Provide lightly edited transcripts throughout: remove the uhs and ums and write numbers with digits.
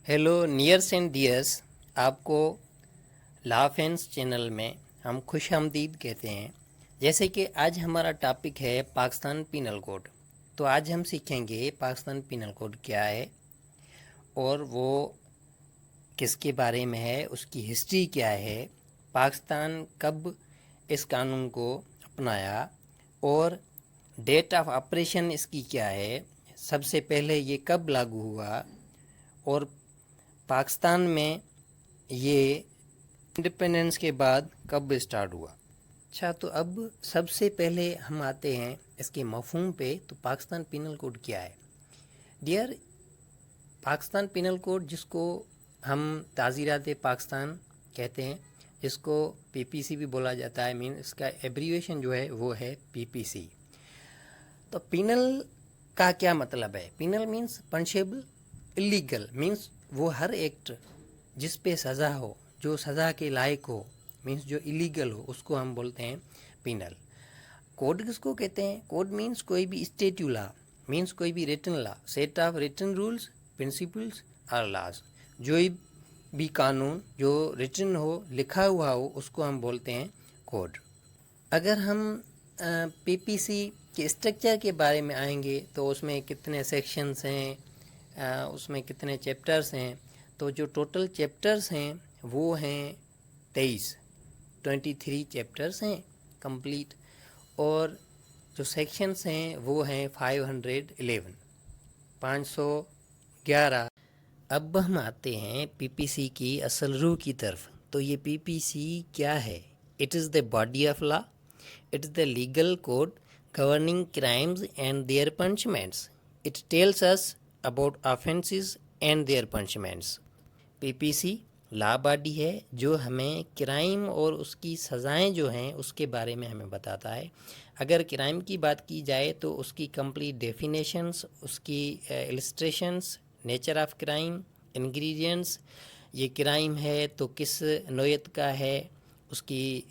Hello nears and dears, आपको ला fans channel में हम खुश आमदीद कहते हैं। जैसे कि आज हमारा टॉपिक है पाकिस्तान पीनल कोड। तो आज हम सीखेंगे पाकिस्तान पीनल कोड क्या है और वो किसके बारे में है, उसकी हिस्ट्री क्या है, पाकिस्तान कब इस कानून को अपनाया और डेट ऑफ ऑपरेशन इसकी क्या है, सबसे पहले ये कब लागू हुआ और पाकिस्तान में ये इंडिपेंडेंस के बाद कब स्टार्ट हुआ। अच्छा, तो अब सबसे पहले हम आते हैं इसके मफहूम पे। तो पाकिस्तान पीनल कोड क्या है डियर? पाकिस्तान पीनल कोड, जिसको हम ताज़ीरात पाकिस्तान कहते हैं, जिसको पीपीसी भी बोला जाता है, मीन इसका एब्रीवेशन जो है वो है पीपीसी। तो पीनल का क्या मतलब है? Penal means punishable, illegal means वो हर एक्ट जिस पे सज़ा हो, जो सज़ा के लायक हो, मीन्स जो इलीगल हो, उसको हम बोलते हैं पीनल। कोड किसको कहते हैं? कोड मीन्स कोई भी स्टेट्यू लॉ, मीन्स कोई भी written law, set of written rules, principles और लॉज। जो भी कानून जो रिटन हो, लिखा हुआ हो, उसको हम बोलते हैं कोड। अगर हम पीपीसी के स्ट्रक्चर के बारे में आएंगे तो उसमें कितने सेक्शंस हैं, उसमें कितने चैप्टर्स हैं, तो जो टोटल चैप्टर्स हैं वो हैं 23 चैप्टर्स हैं कंप्लीट, और जो सेक्शंस हैं वो हैं 511। अब हम आते हैं पीपीसी की असल रूह की तरफ। तो ये पीपीसी क्या है? It is the body of law, it is the legal code governing crimes and their punishments. It tells us about offenses and their punishments. PPC law body है जो हमें क्राइम और उसकी सज़ाएं जो हैं उसके बारे में हमें बताता है। अगर क्राइम की बात की जाए तो उसकी कंप्लीट डेफिनेशंस, उसकी illustrations, nature of crime, ingredients, ये क्राइम है तो किस नौयत का है, उसकी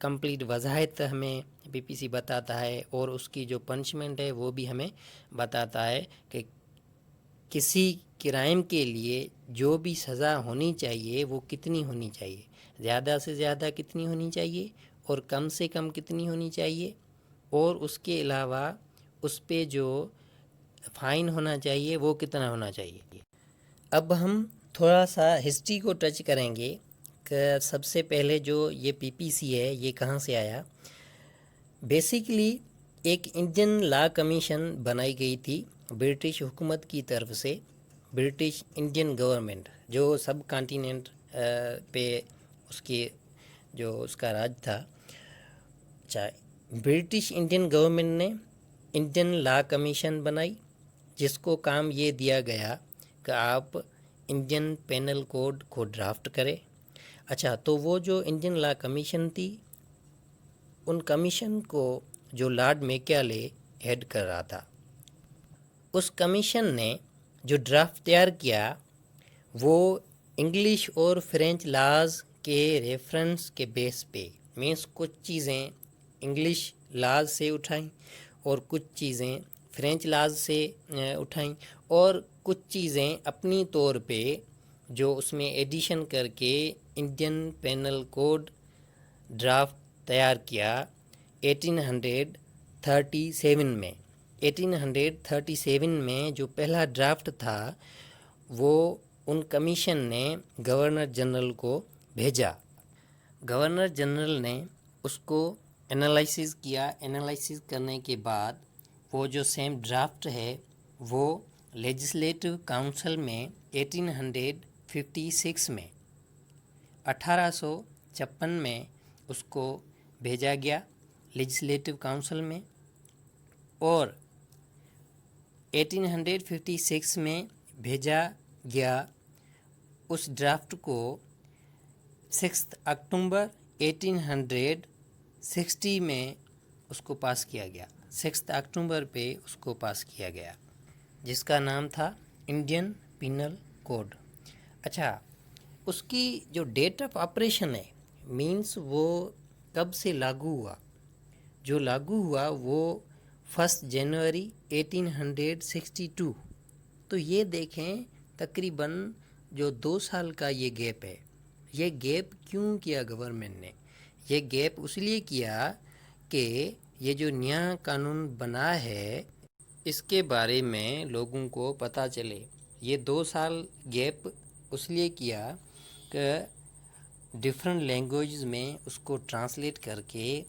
कंप्लीट वजाहत हमें पीपीसी बताता है, और उसकी जो पनिशमेंट है वो भी हमें बताता है कि किसी क्राइम के लिए जो भी सज़ा होनी चाहिए वो कितनी होनी चाहिए, ज़्यादा से ज़्यादा कितनी होनी चाहिए और कम से कम कितनी होनी चाहिए, और उसके अलावा उस पे जो फ़ाइन होना चाहिए वो कितना होना चाहिए। अब हम थोड़ा सा हिस्ट्री को टच करेंगे कि सबसे पहले जो ये पीपीसी है ये कहाँ से आया। बेसिकली एक इंडियन लॉ कमीशन बनाई गई थी ब्रिटिश हुकूमत की तरफ से। ब्रिटिश इंडियन गवर्नमेंट जो सब कॉन्टिनेंट पे उसकी जो उसका राज था, अच्छा, ब्रिटिश इंडियन गवर्नमेंट ने इंडियन लॉ कमीशन बनाई, जिसको काम ये दिया गया कि आप इंडियन पेनल कोड को ड्राफ्ट करें। अच्छा, तो वो जो इंडियन लॉ कमीशन थी, उन कमीशन को जो लॉर्ड मैकाले हेड कर रहा था, उस कमीशन ने जो ड्राफ्ट तैयार किया वो इंग्लिश और फ्रेंच लॉज के रेफरेंस के बेस पे, मीन्स कुछ चीज़ें इंग्लिश लॉज से उठाई और कुछ चीज़ें फ्रेंच लॉज से उठाई, और कुछ चीज़ें अपनी तौर पे जो उसमें एडिशन करके इंडियन पेनल कोड ड्राफ्ट तैयार किया 1837 में। 1837 में जो पहला ड्राफ्ट था वो उन कमीशन ने गवर्नर जनरल को भेजा। गवर्नर जनरल ने उसको एनालिसिस किया। एनालिसिस करने के बाद वो जो सेम ड्राफ्ट है वो लेजिस्लेटिव काउंसिल में 1856 में 1856 में उसको भेजा गया लेजिस्लेटिव काउंसिल में, और 1856 में भेजा गया उस ड्राफ्ट को 6 अक्टूबर 1860 में उसको पास किया गया। 6 अक्टूबर पे उसको पास किया गया, जिसका नाम था इंडियन पीनल कोड। अच्छा, उसकी जो डेट ऑफ ऑपरेशन है, मीन्स वो कब से लागू हुआ, जो लागू हुआ वो 1 जनवरी 1862। तो ये देखें تقریباً جو 2 سال کا یہ گیپ ہے، یہ گیپ کیوں کیا گورنمنٹ نے؟ یہ گیپ اس لیے کیا کہ یہ جو نیا قانون بنا ہے اس کے بارے میں لوگوں کو پتہ چلے۔ یہ 2 سال گیپ اس لیے کیا کہ ڈفرینٹ لینگویجز میں اس کو ٹرانسلیٹ کر کے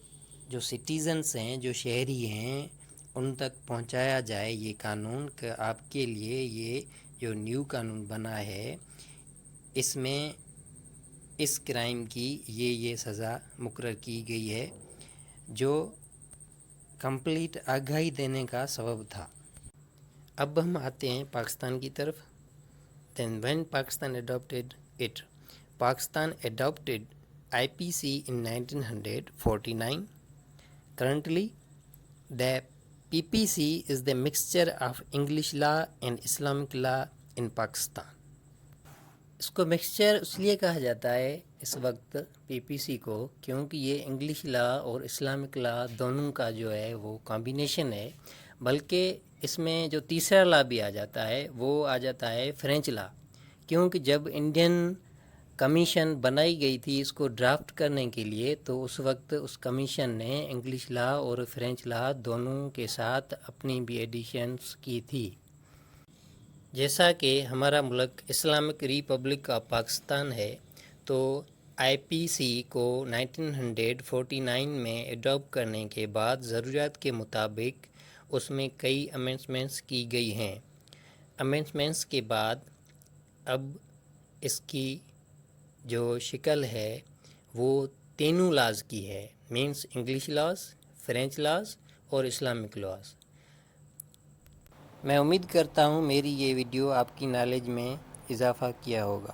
جو سٹیزنس ہیں، جو شہری ہیں، ان تک پہنچایا جائے یہ قانون کہ آپ کے لیے یہ جو نیو قانون بنا ہے اس میں اس کرائم کی یہ سزا مقرر کی گئی ہے، جو کمپلیٹ آگاہی دینے کا سبب تھا۔ اب ہم آتے ہیں پاکستان کی طرف۔ Then when Pakistan adopted it, Pakistan adopted IPC in 1949. Currently, the PPC is the mixture of English law and Islamic law in Pakistan. اس کو مکسچر اس لیے کہا جاتا ہے اس وقت پی پی سی کو کیونکہ یہ انگلش لا اور اسلامک لا دونوں کا جو ہے وہ کمبینیشن ہے، بلکہ اس میں جو تیسرا لا بھی آ جاتا ہے وہ آ جاتا ہے فرینچ لا، کیونکہ جب انڈین کمیشن بنائی گئی تھی اس کو ڈرافٹ کرنے کے لیے تو اس وقت اس کمیشن نے انگلش لا اور فرینچ لا دونوں کے ساتھ اپنی بھی ایڈیشنز کی تھی۔ جیسا کہ ہمارا ملک اسلامک ریپبلک آف پاکستان ہے تو آئی پی سی کو 1949 میں ایڈاپٹ کرنے کے بعد ضروریات کے مطابق اس میں کئی امینڈمنٹس کی گئی ہیں۔ امینڈمنٹس کے بعد اب اس کی جو شکل ہے وہ تینوں لاز کی ہے، means English laws, French laws اور اسلامک لاز۔ میں امید کرتا ہوں میری یہ ویڈیو آپ کی نالج میں اضافہ کیا ہوگا۔